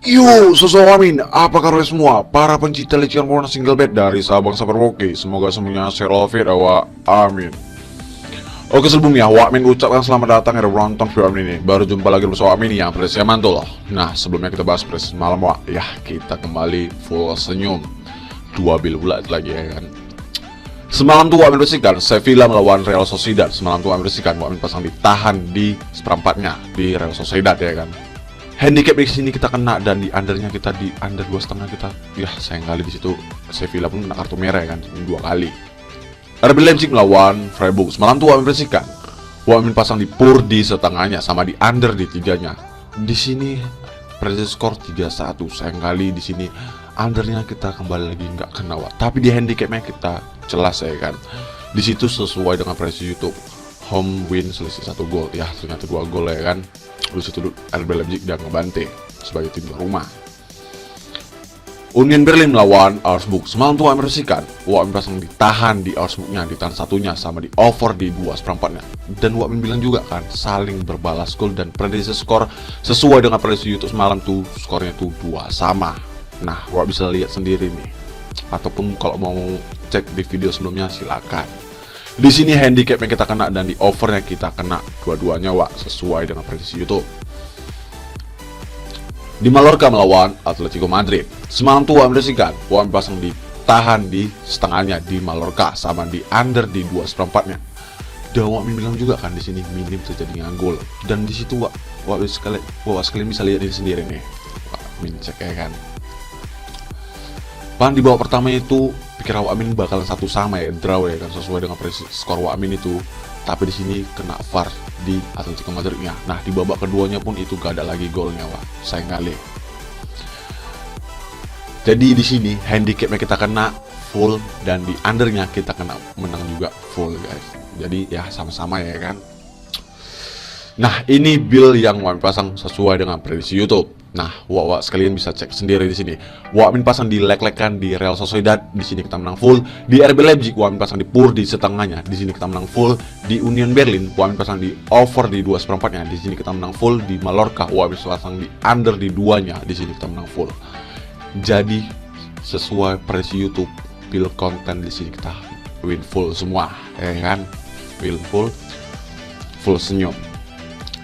Yo, Sosowamin, apa kabar semua? Para pencinta Legend Warna Single Bed dari Sabang sampai Merauke, semoga semuanya sehat awak. Amin. Oke, sebelumnya Wakmin ucapkan selamat datang ya penonton film ini. Baru jumpa lagi bersama Wakmin yang presnya mantul. Nah, sebelumnya kita bahas pres malam Wak. Ya, kita kembali full senyum. 2 bil bulat lagi ya kan. Semalam tuh Wakmin bersihkan Sevilla melawan Real Sociedad. Semalam tuh Wakmin bersihkan Wakmin pasang ditahan di seperempatnya di Real Sociedad ya kan. Handicap di sini kita kena dan di undernya kita di under 2,5 kita. Ya sayang kali di situ Sevilla pun kena kartu merah ya kan 2 kali. RB Leipzig melawan Freiburg. Semalam tuh Wakmin bersihkan. Wakmin pasang di pur di setengahnya sama di under di tiganya. Di sini prediksi skor 3-1. Sayang kali di sini undernya kita kembali lagi nggak kena Wak. Tapi di handicapnya kita jelas ya kan. Di situ sesuai dengan prediksi YouTube. Home win selisih 1 gol. Ya ternyata 2 gol ya kan. Di situ RB Leipzig dan ngebante sebagai tim tuan rumah. Union Berlin melawan Augsburg. Semalam tuh Wakmin bersihkan. Wakmin pasang ditahan di Augsburgnya, ditahan satunya sama di over di 2/4-nya. Dan Wakmin bilang juga kan saling berbalas gol dan prediksi skor sesuai dengan prediksi YouTube semalam tuh skornya tuh 2 sama. Nah, Wak bisa lihat sendiri nih. Ataupun kalau mau cek di video sebelumnya silakan. Di sini handicap yang kita kena dan di over yang kita kena dua-duanya Wak sesuai dengan prediksi YouTube. Di Mallorca melawan Atletico Madrid. Semalam tuh Wakmin bersihkan. Wakmin pasang ditahan di setengahnya di Mallorca sama di under di 2/4-nya. Dan Wakmin bilang juga kan di sini minim terjadinya gol. Dan di situ Wak sekalian bisa lihat ini sendiri nih. Wakmin cek ya kan. Pan di babak pertama itu pikir Wakmin bakalan 1 sama ya, draw ya kan sesuai dengan skor Wakmin itu. Tapi di sini kena VAR di Atletico Madrid-nya. Nah, di babak keduanya pun itu gak ada lagi golnya, Wak. Sayang kali. Jadi di sini handicapnya kita kena full dan di undernya kita kena menang juga full, guys. Jadi ya sama-sama ya kan. Nah, ini build yang Wakmin pasang sesuai dengan prediksi YouTube. Nah, Wak sekalian bisa cek sendiri di sini. Wakmin pasang di leg-legan di Real Sociedad, di sini kita menang full. Di RB Leipzig, Wakmin pasang di pur di setengahnya, di sini kita menang full. Di Union Berlin, Wakmin pasang di over di 2/4-nya, di sini kita menang full. Di Mallorca, Wakmin pasang di under di 2-nya, di sini kita menang full. Jadi sesuai prediksi YouTube, build konten di sini kita win full semua, ya kan? Win full senyum.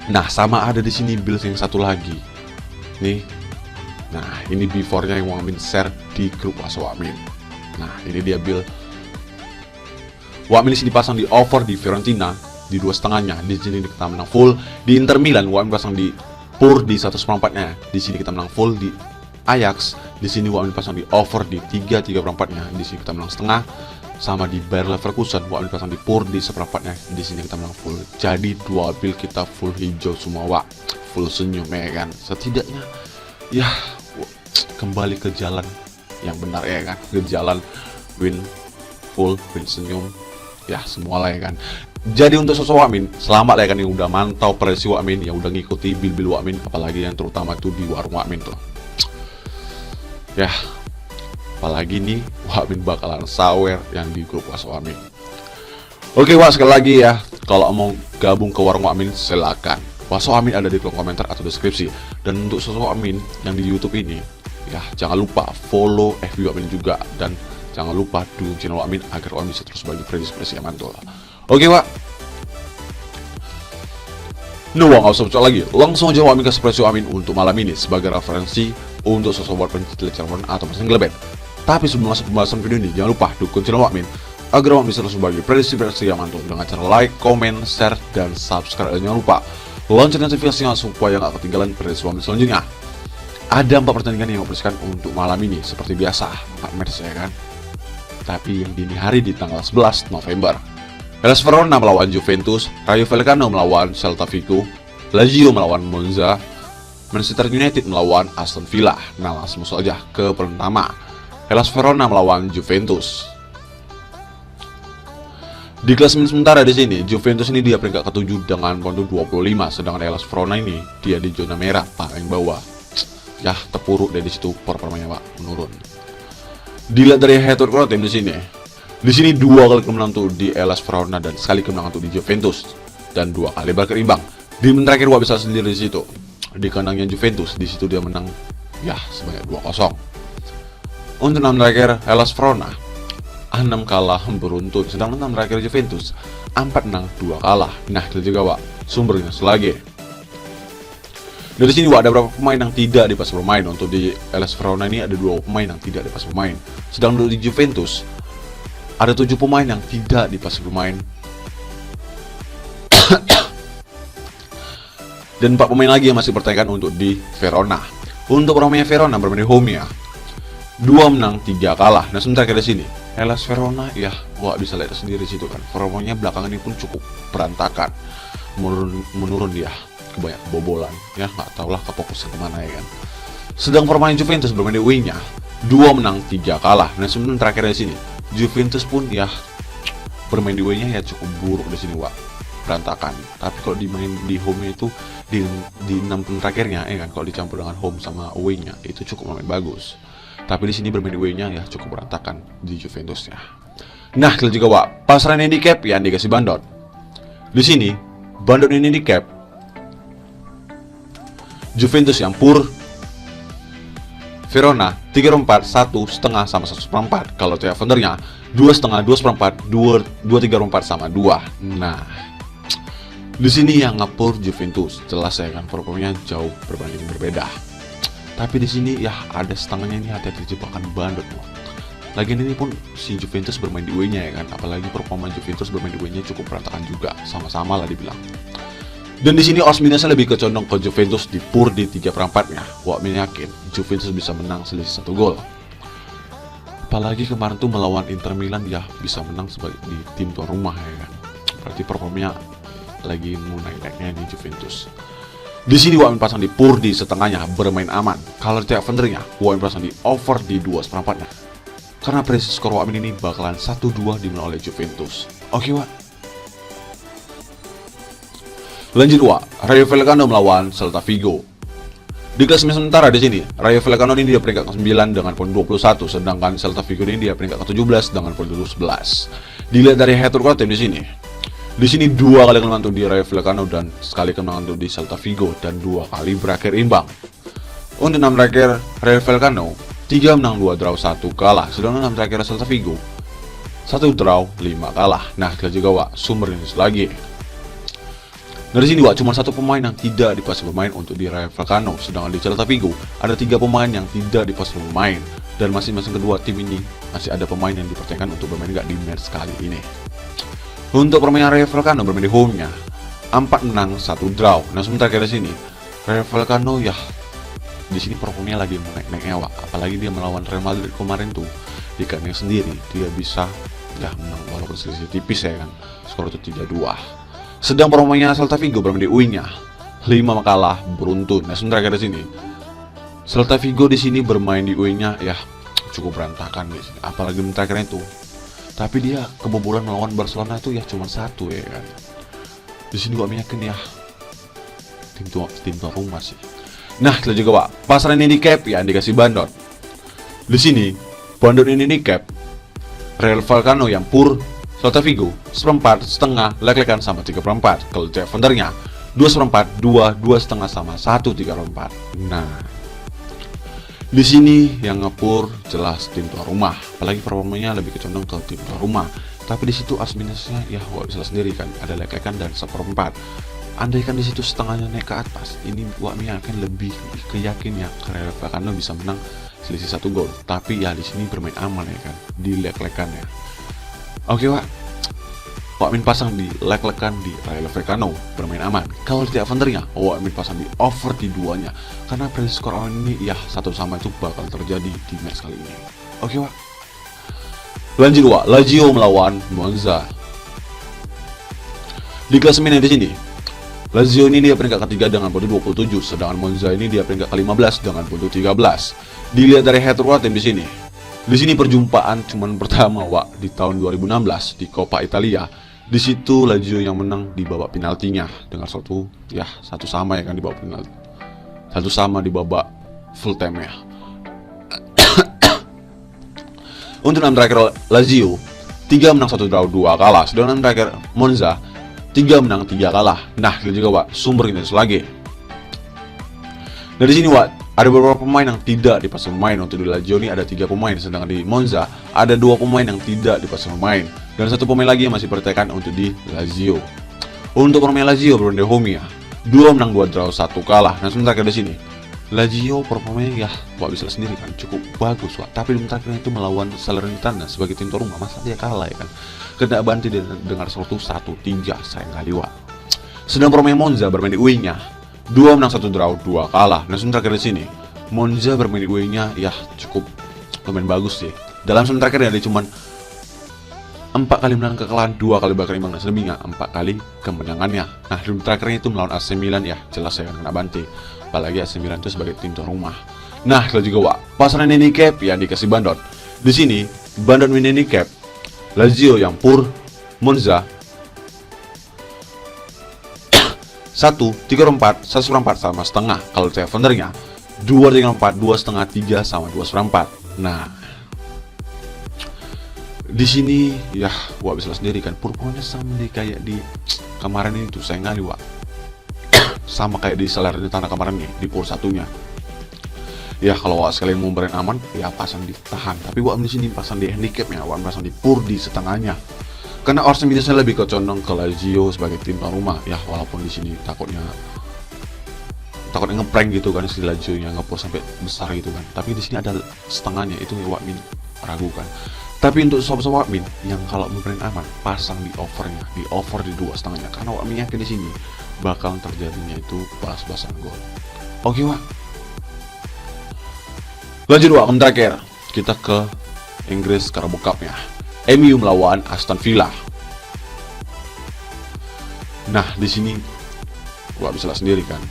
Nah, sama ada di sini build yang satu lagi. Nih. Nah, ini before-nya yang Wakmin share di grup Wakmin. Nah, ini dia build. Wakmin di sini pasang di over di Fiorentina di 2,5-nya. Di sini kita menang full. Di Inter Milan Wakmin pasang di pur di 1/4-nya. Di sini kita menang full. Di Ajax, di sini Wakmin pasang di over di 3/4-nya. Di sini kita menang setengah. Sama di Bayer Leverkusen Wakmin pasang di pur di 1/4-nya. Di sini kita menang full. Jadi 2 build kita full hijau semua Wak. Full senyum ya kan. Setidaknya ya kembali ke jalan yang benar ya kan. Ke jalan win senyum. Ya semua lah ya kan. Jadi untuk sosok Wakmin, selamat ya kan yang udah mantau prediksi Wakmin, yang udah ngikuti build Wakmin, apalagi yang terutama itu di warung Wakmin tuh. Ya, apalagi nih Wakmin bakalan sawer yang di grup Wakmin. Oke Wak, sekali lagi ya, kalau mau gabung ke warung Wakmin silakan. Wakmin ada di kolom komentar atau deskripsi. Dan untuk sosok Wakmin yang di YouTube ini, ya jangan lupa follow FB Wakmin juga, dan jangan lupa dukung channel Wakmin agar Wakmin bisa terus bagi prediksi yang mantul. Oke Wak. Nah, nggak usah bocor lagi, langsung aja Wakmin kasih prediksi Wakmin untuk malam ini sebagai referensi untuk sosok buat pencinta Legend atau single bed. Tapi sebelum masuk pembahasan video ini, jangan lupa dukung channel Wakmin agar Wakmin bisa terus bagi prediksi yang mantul dengan cara like, comment, share, dan subscribe. Dan jangan lupa lonceng notifikasinya supaya nggak ketinggalan prediksi Wakmin selanjutnya. Ada 4 pertandingan yang diprediksikan untuk malam ini seperti biasa, 4 match ya kan. Tapi yang dini hari di tanggal 11 November. Hellas Verona melawan Juventus, Rayo Vallecano melawan Celta Vigo, Lazio melawan Monza, Manchester United melawan Aston Villa. Nah, langsung masuk aja ke pertama. Hellas Verona melawan Juventus. Di klasemen sementara di sini, Juventus ini dia peringkat ke-7 dengan poin 25, sedangkan Hellas Verona ini dia di zona merah paling bawah. Ya, terpuruk dari situ performanya Pak, menurun. Dilihat dari head-to-head tim di sini. Di sini 2 kali kemenangan tuh di Hellas Verona dan sekali kemenangan tuh di Juventus dan 2 kali berkeimbang. Di menit terakhir Wak bisa sendiri di situ. Di kandangnya Juventus, di situ dia menang ya sebanyak 2-0. Untuk 6 terakhir Hellas Verona 6 kalah beruntun, sedangkan 6 terakhir Juventus 4 menang 2 kalah. Nah, itu juga Wak sumbernya lagi. Dari sini Wak ada beberapa pemain yang tidak di pas bermain. Untuk di Hellas Verona ini ada 2 pemain yang tidak di pas bermain. Sedangkan untuk di Juventus ada 7 pemain yang tidak di pas bermain. Dan 4 pemain lagi yang masih bertahan untuk di Verona. Untuk pemainnya Verona bermain di home ya 2 menang 3 kalah. Nah sementara di sini Hellas Verona ya Wak bisa lihat sendiri situ kan. Formanya belakangan ini pun cukup berantakan. Menurun dia. Kebanyak bobolan ya, nggak tahulah kefokusan kemana ya kan. Sedang permainan Juventus bermain di away-nya 2 menang 3 kalah. Nah sementara terakhir di sini Juventus pun ya bermain di away-nya ya cukup buruk di sini Wak, berantakan. Tapi kalau dimain di home itu di 6 terakhirnya ya kan, kalau dicampur dengan home sama away-nya itu cukup main bagus. Tapi di sini bermain di away-nya ya cukup berantakan di Juventusnya. Nah kita juga Wak pasaran handicap yang dikasih bandot. Di sini bandot ini handicap Juventus yang pur Verona 3/4 1,5 sama 1/4. Kalau tiap vendornya 2,5 2/4 2,3/4 sama 2. Nah di sini yang ngepur Juventus jelas ya kan, performanya jauh berbeda. Tapi di sini ya ada setengahnya ini hati-hati jebakan bandot loh. Lagian ini pun si Juventus bermain di away-nya ya kan, apalagi performa Juventus bermain di away-nya cukup berantakan juga, sama-sama lah dibilang. Dan di sini odds minusnya lebih kecondong ke Juventus di pur di 3/4-nya. Wak yakin Juventus bisa menang selisih 1 gol. Apalagi kemarin tuh melawan Inter Milan ya bisa menang sebagai di tim tuan rumah ya kan. Berarti performanya lagi mau naik-naiknya di Juventus. Di sini Wak pasang di pur di setengahnya bermain aman. Kalau tiap vendornya Wak pasang di over di 2/4-nya. Karena prediksi skor Wak ini bakalan 1-2 dimenang oleh Juventus. Oke Wak. Lanjut Wak, Rayo Vallecano melawan Celta Vigo. Di klasemen sementara di sini, Rayo Vallecano ini dia peringkat ke-9 dengan poin 21, sedangkan Celta Vigo ini dia peringkat ke-17 dengan poin 11. Dilihat dari head to head tim di sini. Di sini 2 kali kemenangan untuk di Rayo Vallecano dan sekali kemenangan untuk di Celta Vigo dan 2 kali berakhir imbang. Untuk 6 terakhir Rayo Vallecano 3 menang 2 draw 1 kalah, sedangkan 6 terakhir Celta Vigo 1 draw 5 kalah. Nah kita juga Wak sumber ini lagi. Nah di sini Wak cuma 1 pemain yang tidak dipasang bermain untuk di Rayo Vallecano, sedangkan di Celta Vigo ada 3 pemain yang tidak dipasang bermain, dan masing-masing kedua tim ini masih ada pemain yang dipertahankan untuk bermain gak di match kali ini. Untuk permainan Rayo Vallecano bermain di home-nya 4 menang 1 draw. Nah sementara di sini Rayo Vallecano ya di sini performanya lagi naik-naiknya Wak, apalagi dia melawan Real Madrid kemarin tuh di kandang sendiri dia bisa ya menang walaupun selisih tipis ya kan, skor itu 3-2. Sedang permainannya Celta Vigo bermain di away-nya 5 kalah beruntun. Nah sementara di sini Celta Vigo di sini bermain di away-nya ya cukup berantakan di sini, apalagi terakhirnya itu. Tapi dia kebobolan melawan Barcelona itu ya cuma 1 ya kan. Di sini gua yakin ya tim tuan rumah sih. Nah kita juga Pak pasaran handicap ya dikasih bandot. Di sini bandot ini handicap Rayo Vallecano yang pur Celta Vigo 1/4 setengah lek-lekan sama 3/4. Kalau tiap vendornya 2/4 2 2,5 sama 1/3/4. Nah di sini yang ngepur jelas tim tuan rumah, apalagi performanya lebih kecondong ke tim tuan rumah. Tapi di situ as minusnya ya Wak bisa sendiri kan, ada lek-lekan dan 1/4. Andaikan di situ setengahnya naik ke atas, ini Wak akan lebih keyakin ya Rayo Vallecano bisa menang selisih 1 gol. Tapi ya di sini bermain aman ya kan, di lek-lekan ya. Oke Wak Min pasang di lek-lekan di Rayo Vallecano bermain aman. Kalau tidak vendornya Wak Min pasang di over di 2-nya, karena prediksi skor awal ini ya 1 sama itu bakal terjadi di match kali ini. Oke Wak. Lanjut Wak, Lazio melawan Monza. Di klasemen di sini Lazio ini dia peringkat ketiga dengan poin 27, sedangkan Monza ini dia peringkat ke-15 dengan poin 13. Dilihat dari head to head tim di sini. Di sini perjumpaan cuman pertama Wak di tahun 2016 di Coppa Italia. Di situ Lazio yang menang di babak penaltinya dengan satu sama ya kan, di babak penalti. 1-1 di babak full time ya. Untuk 6 terakhir Lazio 3 menang 1 draw 2 kalah, sedangkan 6 terakhir Monza 3 menang 3 kalah. Nah kita juga Wak sumber ini lagi. Dari sini Wak Ada beberapa pemain yang tidak dipasang pemain. Untuk di Lazio ini ada 3 pemain, sedangkan di Monza ada 2 pemain yang tidak dipasang pemain, dan 1 pemain lagi yang masih bertahan untuk di Lazio. Untuk pemain Lazio bermain di home ya, 2 menang 2 draw 1 kalah. Nah sementara di sini Lazio performanya ya Wak bisa sendiri kan cukup bagus Wak, tapi di terakhirnya itu melawan Salernitana sebagai tim tuan rumah, masa dia kalah ya kan, kena banti dengan satu 1-3 sayang kali Wak. Sedang pemain Monza bermain di away-nya, 2 menang 1 draw 2 kalah. Nah sementara di sini Monza bermain di away-nya ya cukup lumayan bagus sih. Dalam sementara terakhirnya dia cuman 4 kali menang kekalahan, 2 kali bakal imbang, dan selebihnya 4 kali kemenangannya. Nah di terakhirnya itu melawan AC Milan ya jelas ya kena banti, apalagi AC Milan itu sebagai tim tuan rumah. Nah kita juga Wak, pasaran handicap ya dikasih bandot. Di sini bandot win handicap Lazio yang pur Monza 1/3/4, 1/4 sama setengah. Kalau Defendernya 2/3/4, 2,5, 3 sama 2/4. Nah, di sini ya Wak bisa sendiri kan, purpurnya sama nih kayak di kemarin itu saya ngali Wak. Sama kayak di Salernitana kemarin nih di pur satunya. Ya kalau Wak sekalian mau bermain aman ya pasang di tahan, tapi Wak di sini pasang di handicapnya, Wak pasang di pur di setengahnya. Karena Orson biasanya lebih condong ke Lazio sebagai tim tuan rumah ya, walaupun di sini takutnya ngeprank gitu kan si Lazio nya ngepur sampai besar gitu kan, tapi di sini ada setengahnya, itu yang Wakmin ragukan. Tapi untuk sobat-sobat Wakmin yang kalau memberi aman pasang di overnya, di over di 2,5-nya, karena Wakmin yakin di sini bakal terjadinya itu balas-balasan gol. Oke Wak, lanjut Wak, terakhir kita ke Inggris Carabao Cup ya, MU melawan Aston Villa. Nah di sini Wak bisa lihat sendiri kan,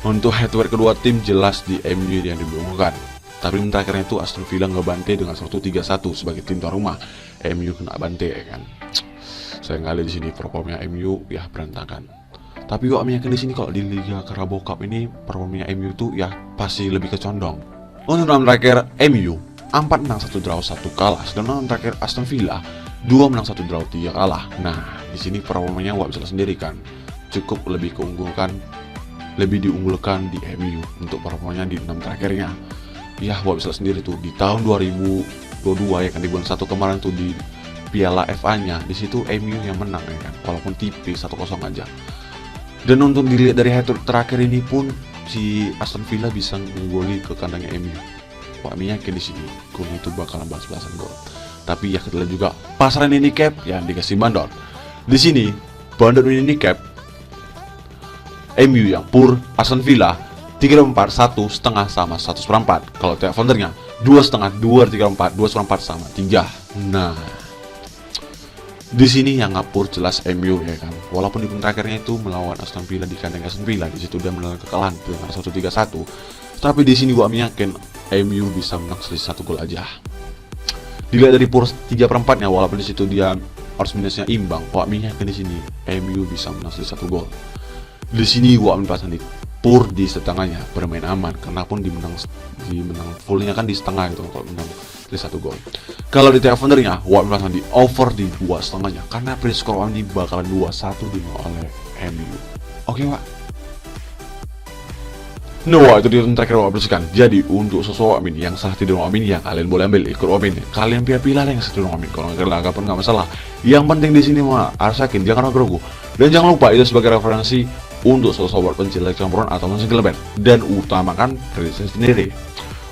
untuk head to head kedua tim jelas di MU yang dibungkukan. Tapi terakhirnya itu Aston Villa ngebantai dengan 1-3-1 sebagai tim tuan rumah. MU kena bantai ya kan. Saya ngali di sini performanya MU ya berantakan. Tapi Wak yakin di sini kalau di Liga Carabao Cup ini performanya MU tuh ya pasti lebih kecondong. Untuk terakhir MU 4 menang 1 draw 1 kalah, sedangkan terakhir Aston Villa 2 menang 1 draw 3 kalah. Nah, di sini performanya Wak bisa sendiri kan, cukup lebih diunggulkan di MU untuk performanya di 6 terakhirnya. Ya, Wak bisa sendiri tuh di tahun 2022 ya kan, di bulan 1 kemarin tuh di Piala FA-nya, di situ MU yang menang ya kan, walaupun tipis 1-0 aja. Dan untuk dilihat dari head to terakhir ini pun si Aston Villa bisa menggoli ke kandangnya MU. Wak yakin di sini gol itu bakalan balas-balasan gol. Tapi ya kita lihat juga pasaran handicap yang dikasih bandot. Di sini bandot handicap MU yang pur Aston Villa 3/4, 1,5 sama 1/4. Kalau tiap foundernya 2,5, 2/3/4, 2/4 sama 3. Nah, di sini yang ngapur jelas MU ya kan. Walaupun di terakhirnya itu melawan Aston Villa di kandang Aston Villa, di situ dia menelan kekalahan dengan 1-3-1. Tapi di sini gua yakin MU bisa menang selisih 1 gol aja. Dilihat dari pur 3/4-nya, walaupun di situ dia harus minusnya imbang, gua yakin di sini MU bisa menang selisih 1 gol. Di sini gua pasang di pur di setengahnya, bermain aman, karena pun dimenang fullnya kan di setengah gitu kalau menang selisih 1 gol. Kalau di teleponernya, gua pasang di over di 2,5-nya, karena pre-score ini bakalan 2-1 dimenang oleh MU. Oke Wak. Nah, itu dia terakhir Wak bersihkan. Jadi untuk sesuatu Wamin yang salah tidur Wamin ya kalian boleh ambil ikut Wamin. Kalian pilih yang sesuatu Wamin. Kalau nggak pun nggak masalah. Yang penting di sini mah harus yakin, jangan ragu-ragu. Dan jangan lupa itu sebagai referensi untuk sobat pencipta campuran atau mesin kelebihan, dan utamakan diri sendiri.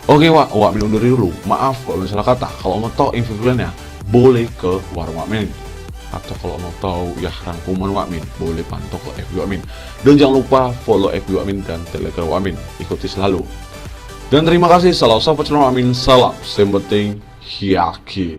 Oke Wak, Wamin undur dulu. Maaf kalau misalnya kata. Kalau mau tahu info filmnya boleh ke warung Wamin. Atau kalau mau tahu ya rangkuman Wakmin, boleh pantau ke FB Wakmin. Dan jangan lupa follow FB Wakmin dan Telegram Wakmin, ikuti selalu. Dan terima kasih, salam sobat Wakmin, salam yang penting yakin.